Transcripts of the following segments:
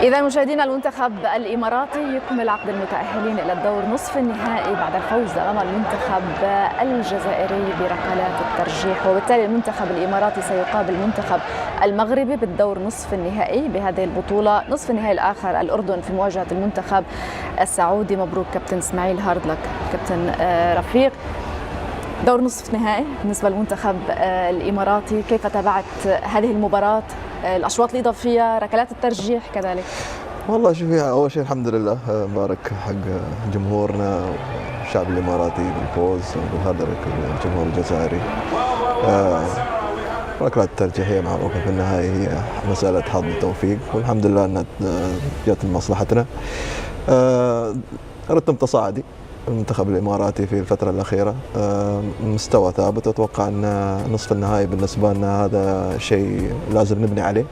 إذا مشاهدينا، المنتخب الإماراتي يكمل عقد المتأهلين إلى الدور نصف النهائي بعد الفوز أمام المنتخب الجزائري بركلات الترجيح، وبالتالي المنتخب الإماراتي سيقابل المنتخب المغربي بالدور نصف النهائي بهذه البطولة. نصف النهائي الآخر الأردن في مواجهة المنتخب السعودي. مبروك كابتن إسماعيل، هارد لك كابتن رفيق. دور نصف نهائي بالنسبة للمنتخب الإماراتي، كيف تابعت هذه المباراة؟ الأشواط الإضافية، ركلات الترجيح كذلك. والله شوفي، أول شيء الحمد لله بارك حق جمهورنا والشعب الإماراتي بالفوز وبالهدر الجمهور الجزائري. ركلات الترجيحية معروفة في النهاية هي مسألة حظ وتوفيق، والحمد لله أنها جت لمصلحتنا. رتم تصاعدي المنتخب الإماراتي في الفترة الأخيرة، مستوى ثابت، وأتوقع أن نصف النهائي بالنسبة لنا هذا شيء لازم نبني عليه،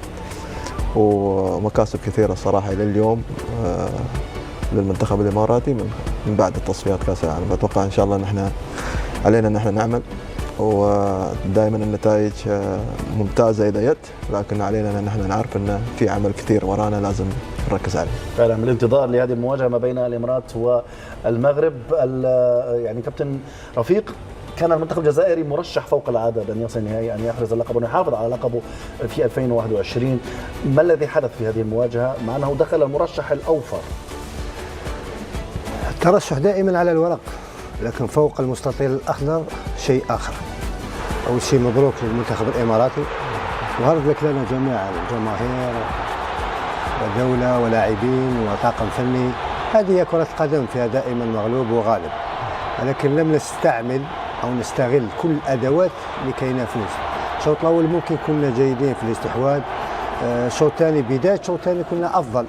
ومكاسب كثيرة صراحة إلى اليوم للمنتخب الإماراتي من بعد التصفيات كأس العالم. أتوقع إن شاء الله نحن علينا أن احنا نعمل، ودائما النتائج ممتازة إذا جت، لكن علينا أن نحن نعرف أن في عمل كثير ورانا لازم نركز عليه. فعلا من الانتظار لهذه المواجهة ما بين الإمارات والمغرب. يعني كابتن رفيق، كان المنتخب الجزائري مرشح فوق العادة بأن يصل النهائي، أن يحرز اللقب وأن يحافظ على لقبه في 2021. ما الذي حدث في هذه المواجهة مع أنه دخل المرشح الأوفر؟ الترشح دائما على الورق، لكن فوق المستطيل الأخضر شيء آخر. أول شيء مبروك للمنتخب الإماراتي، وهارد لك لنا جميعا، الجماهير ودولة ولاعبين وطاقم فني. هذه كرة قدم فيها دائما مغلوب وغالب، ولكن لم نستعمل أو نستغل كل الأدوات لكي نفوز. الشوط الأول ممكن كنا جيدين في الاستحواذ، الشوط الثاني بداية الشوط الثاني كنا أفضل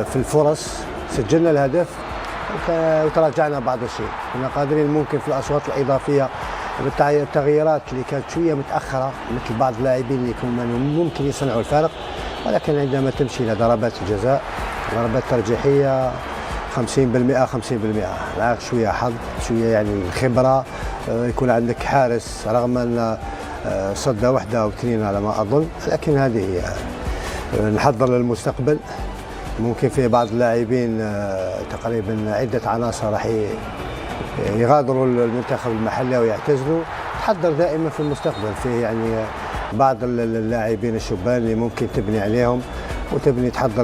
في الفرص، سجلنا الهدف وتراجعنا بعض الشيء. كنا قادرين ممكن في الأشواط الإضافية بالتغييرات اللي كانت شوية متأخرة، مثل بعض اللاعبين اللي كانوا ممكن يصنعوا الفارق، ولكن عندما تمشي إلى ضربات الجزاء، ضربات ترجيحية 50% 50%، معك شوية حظ، شوية يعني الخبرة، يكون عندك حارس رغم أن صدة واحدة أو اثنين على ما أظن، لكن هذه هي. نحضر للمستقبل، ممكن في بعض اللاعبين تقريبا عدة عناصر راح يغادروا المنتخب المحلي ويعتزلوا. تحضر دائما في المستقبل، في يعني بعض اللاعبين الشبان اللي ممكن تبني عليهم وتبني تحضر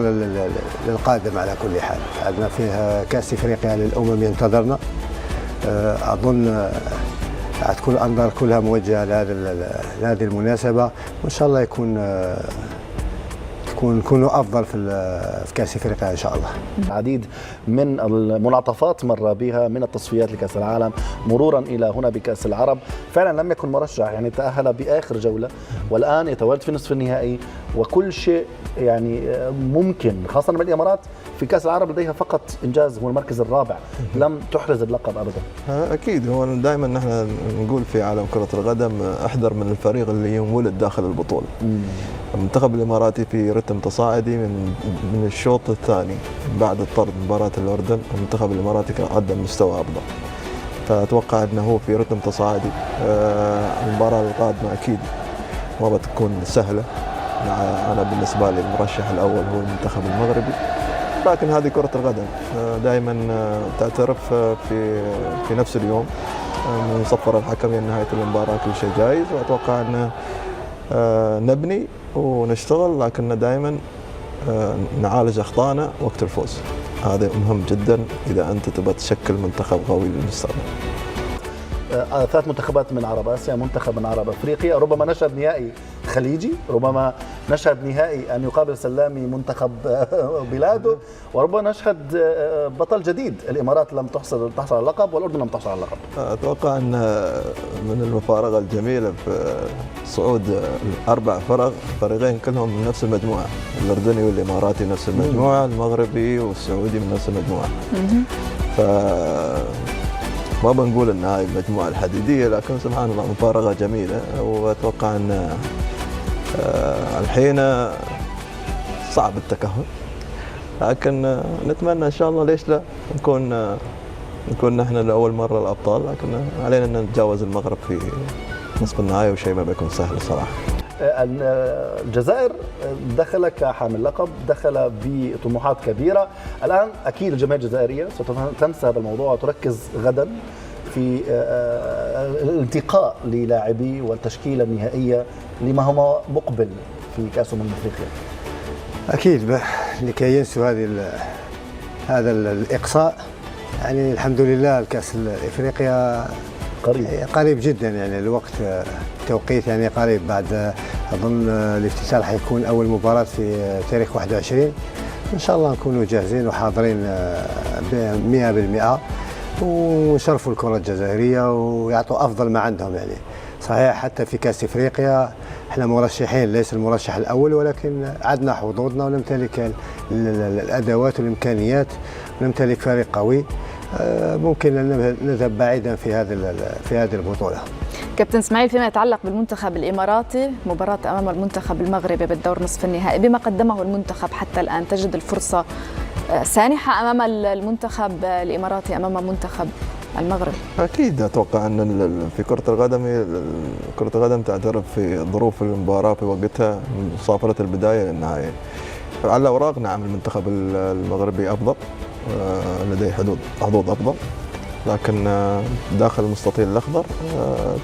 للقادم. على كل حال عندنا فيه كأس افريقيا للأمم ينتظرنا، أظن تكون الأنظار كلها موجهة لهذه المناسبة، وإن شاء الله نكونوا افضل في كاس افريقيا ان شاء الله. العديد من المنعطفات مر بها من التصفيات لكاس العالم مرورا الى هنا بكاس العرب، فعلا لم يكن مرشح، يعني تاهل باخر جوله والان يتواجد في نصف النهائي، وكل شيء يعني ممكن، خاصه من الامارات في كاس العرب لديها فقط انجاز هو المركز الرابع، لم تحرز اللقب ابدا. اكيد، هو دائما نحن نقول في عالم كره القدم احذر من الفريق اللي ينولد داخل البطوله. المنتخب الاماراتي في رتم تصاعدي من الشوط الثاني بعد الطرد مباراه الاردن، المنتخب الاماراتي قدم مستوى افضل، فاتوقع انه هو في رتم تصاعدي. المباراه القادمه اكيد ما بتكون سهله. انا بالنسبه لي المرشح الاول هو المنتخب المغربي، لكن هذه كره القدم دائما تعترف في نفس اليوم من صفر الحكم الى نهايه المباراه كل شيء جايز، واتوقع ان نبني ونشتغل، لكن دائما نعالج اخطائنا وقت الفوز. هذا مهم جدا اذا انت تبغى تشكل منتخب قوي للمستقبل. 3 منتخبات من عرب اسيا، منتخب من عرب افريقيا، ربما نشهد نهائي خليجي، ربما نشهد نهائي ان يقابل سلامي منتخب بلاده، وربما نشهد بطل جديد. الامارات لم تحصل على اللقب والأردن لم تحصل على اللقب. اتوقع ان من المفارقه الجميله في صعود ال4 فريقين كلهم من نفس المجموعه، الاردني والاماراتي نفس المجموعه، المغربي والسعودي من نفس المجموعه. ف ما بنقول ان هاي المجموعه الحديديه، لكن سبحان الله مفارقه جميله، واتوقع ان الحين صعب التكهن، لكن نتمنى ان شاء الله ليش لا نكون نحن لاول مره الابطال، لكن علينا ان نتجاوز المغرب في نصف النهائي، وشيء ما بيكون سهل صراحه. الجزائر دخل كحامل لقب، دخل بطموحات كبيرة. الآن أكيد الجماهير الجزائرية ستنسى هذا الموضوع وتركز غدا في الانتقاء للاعبي والتشكيلة النهائية لما هو مقبل في كأس أفريقيا. اكيد لكي ينسوا هذا الاقصاء. يعني الحمد لله الكاس الافريقيا قريب جدا، يعني الوقت توقيت يعني قريب. بعد اظن الافتتاح حيكون اول مباراه في تاريخ 21. ان شاء الله نكونوا جاهزين وحاضرين 100% ونشرفوا الكره الجزائريه ويعطوا افضل ما عندهم. يعني صحيح حتى في كاس افريقيا احنا مرشحين، ليس المرشح الاول، ولكن عدنا حظوظنا ونمتلك الادوات والامكانيات ونمتلك فريق قوي. ممكن ان نذهب بعيدا في هذه البطوله. كابتن اسماعيل، فيما يتعلق بالمنتخب الاماراتي، مباراه امام المنتخب المغربي بالدور نصف النهائي، بما قدمه المنتخب حتى الان، تجد الفرصه سانحه امام المنتخب الاماراتي امام منتخب المغرب؟ اكيد اتوقع ان في كره القدم تعترف في ظروف المباراه في وقتها من صافره البدايه للنهايه. على الاوراق نعم المنتخب المغربي افضل، لديه حظوظ افضل، لكن داخل المستطيل الاخضر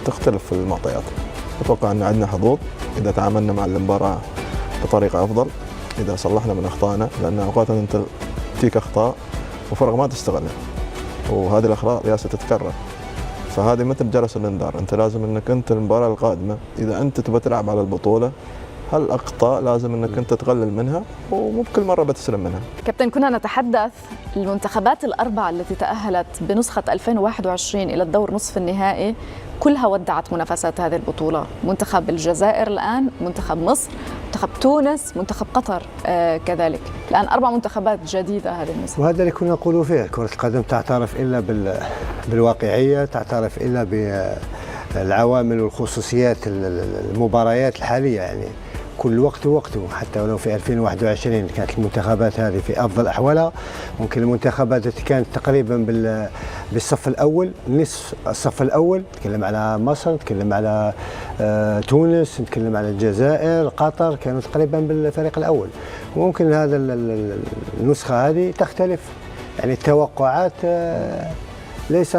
تختلف المعطيات. اتوقع ان عندنا حظوظ اذا تعاملنا مع المباراه بطريقه افضل، اذا صلحنا من اخطائنا، لان اوقات انت تجيك اخطاء وفرق ما تستغلها، وهذه الاخطاء ياسة تتكرر. فهذه مثل جرس الانذار، انت لازم انك انت المباراه القادمه اذا انت تبغى تلعب على البطوله، هالاخطاء لازم انك انت تقلل منها ومو بكل مره بتسلم منها. كابتن، كنا نتحدث المنتخبات الاربعه التي تاهلت بنسخه 2021 الى الدور نصف النهائي كلها ودعت منافسات هذه البطوله، منتخب الجزائر الان، منتخب مصر، منتخب تونس، منتخب قطر كذلك. الان 4 منتخبات جديده هذه الموسم، وهذا اللي كنا نقولوا فيه. كره القدم تعترف الا بالواقعيه، تعترف الا بالعوامل والخصوصيات المباريات الحاليه. يعني كل وقت ووقته، حتى ولو في 2021 كانت المنتخبات هذه في افضل احوالها. ممكن المنتخبات التي كانت تقريبا بالصف الاول، نصف الصف الاول، نتكلم على مصر، نتكلم على تونس، نتكلم على الجزائر، قطر، كانوا تقريبا بالفريق الاول. وممكن هذا النسخه هذه تختلف، يعني التوقعات ليس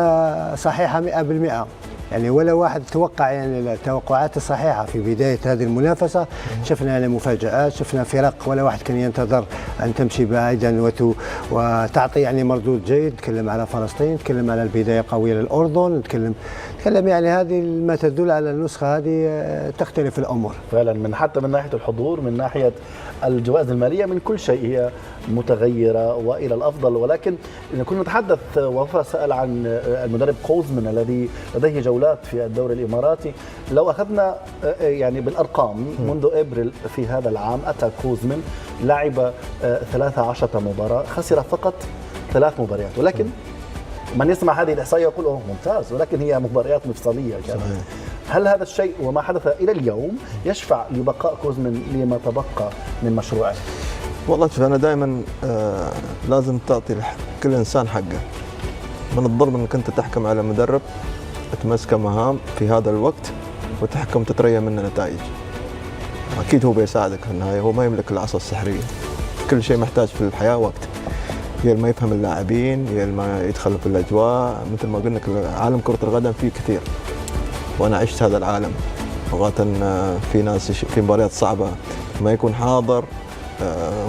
صحيحه 100%. يعني ولا واحد توقع يعني التوقعات الصحيحه في بدايه هذه المنافسه. شفنا يعني مفاجات، شفنا فرق ولا واحد كان ينتظر ان تمشي بعيدا وتعطي يعني مردود جيد. نتكلم على فلسطين، نتكلم على البدايه قويه للاردن، نتكلم يعني هذه ما تدل على النسخه هذه تختلف الامور فعلا، حتى من ناحيه الحضور، من ناحيه الجوائز الماليه، من كل شيء هي متغيره والى الافضل. ولكن كنا نتحدث، وفاء سال عن المدرب قوزمن الذي لديه جولات في الدوري الاماراتي. لو اخذنا يعني بالارقام منذ ابريل في هذا العام، اتى قوزمن لعب 13 مباراه، خسر فقط 3 مباريات. ولكن من يسمع هذه الاحصائيه يقول اوه ممتاز، ولكن هي مباريات مفصليه كانت. هل هذا الشيء وما حدث الى اليوم يشفع لبقاء قوزمن لما تبقى من مشروعه؟ والله شوف، انا دائما لازم تعطي كل انسان حقه. من الظلم انك انت تحكم على مدرب تمسك مهام في هذا الوقت وتحكم تتريى منه نتائج. اكيد هو بيساعدك في النهايه، هو ما يملك العصا السحريه. كل شيء محتاج في الحياه وقت، يا ما يفهم اللاعبين، يا ما يدخل في الاجواء. مثل ما قلنا عالم كره القدم فيه كثير، وانا عشت هذا العالم. اوقات في ناس في مباريات صعبه ما يكون حاضر،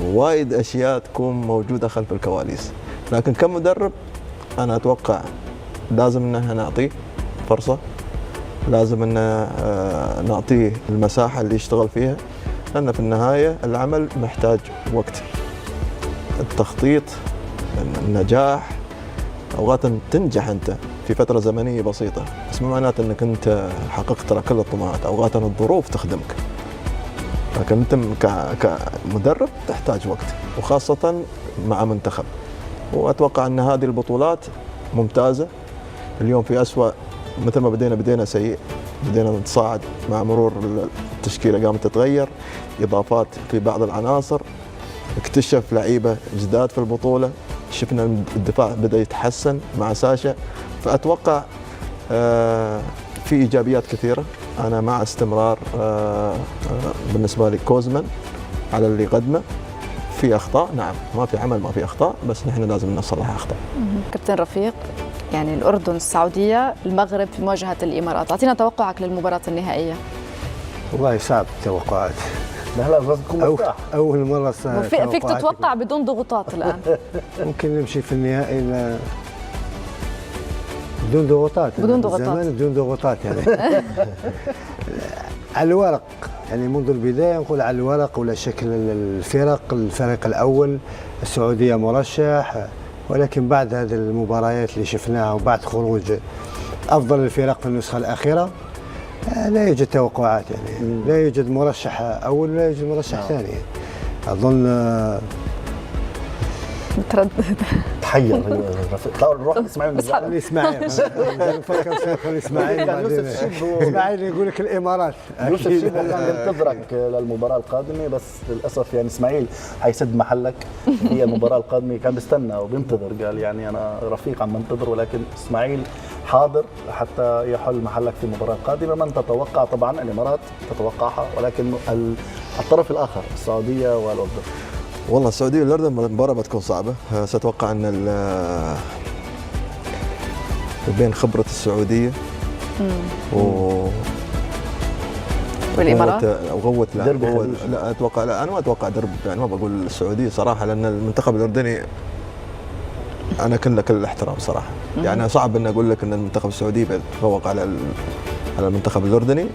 وايد اشياء تكون موجوده خلف الكواليس. لكن كمدرب انا اتوقع لازم ان احنا نعطيه فرصه، لازم ان نعطيه المساحه اللي يشتغل فيها، لان في النهايه العمل محتاج وقت. التخطيط، النجاح، اوقات تنجح انت في فتره زمنيه بسيطه، بس مو معناته انك انت حققت كل الطموحات. اوقات الظروف تخدمك، لكن انت كمدرب تحتاج وقت، وخاصه مع منتخب. واتوقع ان هذه البطولات ممتازه. اليوم في اسوء، مثل ما بدينا سيء، بدينا نتصاعد مع مرور التشكيله، قامت تتغير، اضافات في بعض العناصر، اكتشف لعيبه جداد في البطوله، شفنا الدفاع بدا يتحسن مع ساشا. فاتوقع في ايجابيات كثيره. أنا مع استمرار بالنسبة لي كوزمان على اللي قدمه. في أخطاء، نعم، ما في عمل ما في أخطاء، بس نحن لازم نصلح أخطاء. كابتن رفيق، يعني الأردن، السعودية، المغرب في مواجهة الإمارات، أعطينا توقعك للمباراة النهائية. والله صعب التوقعات. هلا لازم تكون مرتاح. أول مرة فيك تتوقع بدون ضغوطات الآن. ممكن نمشي في النهائي بدون ضغوطات. بدون ضغوطات. زمان بدون ضغوطات يعني. على الورق يعني منذ البداية نقول على الورق ولا شكل الفريق الأول السعودية مرشح، ولكن بعد هذه المباريات اللي شفناها وبعد خروج أفضل الفرق في النسخة الأخيرة لا يوجد توقعات يعني. لا يوجد مرشح أول ولا يوجد مرشح ثاني. أظن متردد. تحير رفيق. نروح اسماعيل اسحب. الإسماعيلي. نفكر سيكون الإسماعيلي. إسماعيل يقول لك الإمارات. يوسف شيبو كان ينتظرك للمباراة القادمة، بس للأسف يعني إسماعيل حيسد محلك. هي المباراة القادمة كان بيستنى وبينتظر، قال يعني أنا رفيق عم بنتظر، ولكن إسماعيل حاضر حتى يحل محلك في المباراة القادمة. من تتوقع؟ طبعا الإمارات تتوقعها، ولكن الطرف الآخر السعودية والأردن. والله السعودية والأردن المباراة بتكون صعبة. سأتوقع أن بين خبرة السعودية والإمارات وقوة لا أتوقع، لا أنا ما أتوقع درب، يعني ما بقول السعودية صراحة، لأن المنتخب الأردني أنا كل الاحترام صراحة. يعني صعب أن أقول لك أن المنتخب السعودي بيتفوق على المنتخب الأردني.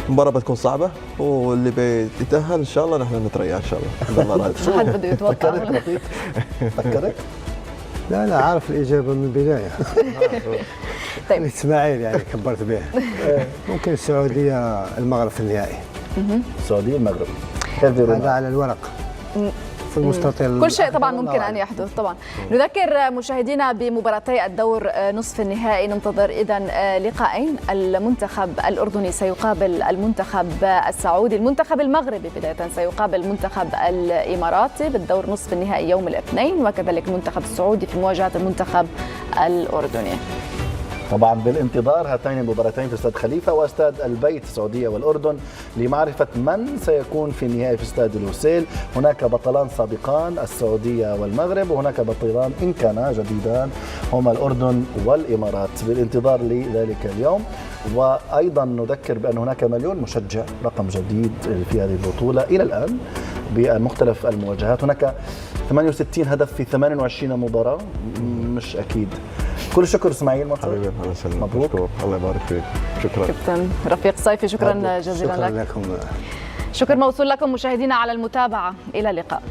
المباراة بتكون صعبة، واللي بيتأهل إن شاء الله نحن نتريا إن شاء الله. الله راضي. ما حد بده يتوقع. فكرك؟ لا عارف الإجابة من البداية. طيب الإسماعيل يعني كبرت به. ممكن السعودية المغرب في النهائي. السعودية المغرب. هذا على الورق. في المستطيل. كل شيء طبعا ممكن ان يحدث. طبعا نذكر مشاهدينا بمباراتي الدور نصف النهائي. ننتظر اذا لقاءين، المنتخب الاردني سيقابل المنتخب السعودي، المنتخب المغربي بدايه سيقابل المنتخب الاماراتي بالدور نصف النهائي يوم الاثنين، وكذلك المنتخب السعودي في مواجهه المنتخب الاردني. طبعا بالانتظار هاتين المباراتين في استاد خليفه واستاد البيت، السعوديه والاردن، لمعرفه من سيكون في النهائي في استاد الوسيل. هناك بطلان سابقان السعوديه والمغرب، وهناك بطلان ان كانا جديدان هما الاردن والامارات. بالانتظار لذلك اليوم. وايضا نذكر بان هناك مليون مشجع، رقم جديد في هذه البطوله الى الان بمختلف المواجهات. هناك 68 هدف في 28 مباراه، مش اكيد. كل الشكر اسماعيل منصور. حبيبي الله يسلمك. مبروك. الله يبارك فيك. شكرا. كابتن رفيق صيفي، شكرا جزيلا شكرا لك. لكم. شكر موصول لكم مشاهدينا على المتابعة. إلى اللقاء.